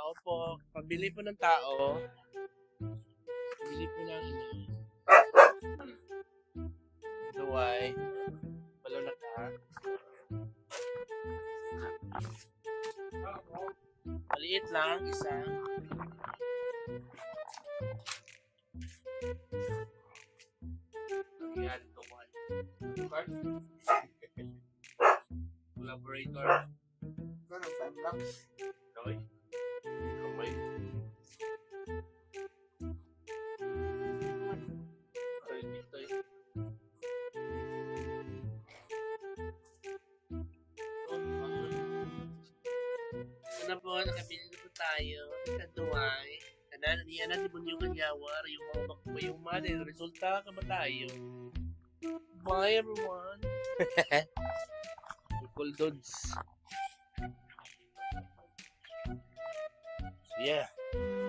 Tao po. Pabili po ng tao. Pabili po ng ano. Duway. Walo na ka. Maliit lang, isa. Ayan, tuwan. Collaborator. Ganun, time lapse. Okay. Okay. Ay, dito eh. Ano po, nakabili na po tayo. Kaduway. Kanan, di bunyo kanyawar. Yung mga bakwa yung mali. Resulta ka ba tayo? Bye everyone. Cool dudes. So yeah.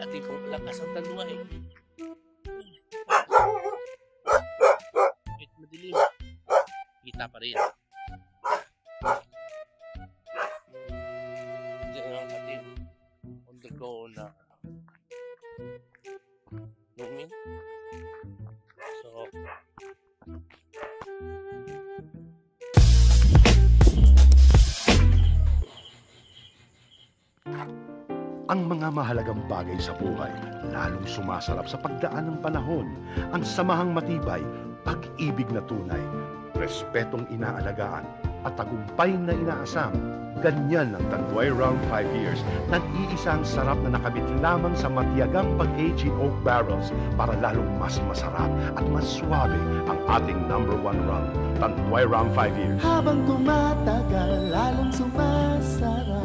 Ating pong lakas ang taluay. Wait, madilim. Kita pa rin. Diyan ang ating on the go na lumin. So, ang mga mahalagang bagay sa buhay, lalong sumasarap sa pagdaan ng panahon. Ang samahang matibay, pag-ibig na tunay, respetong inaalagaan, at tagumpay na inaasam. Ganyan ang Tanduay Round 5 Years, nag-iisang sarap na nakabit lamang sa matiyagang pag-age in oak barrels para lalong mas masarap at mas suwabe ang ating #1 rum, Tanduay Round 5 Years. Habang tumatagal, lalong sumasarap.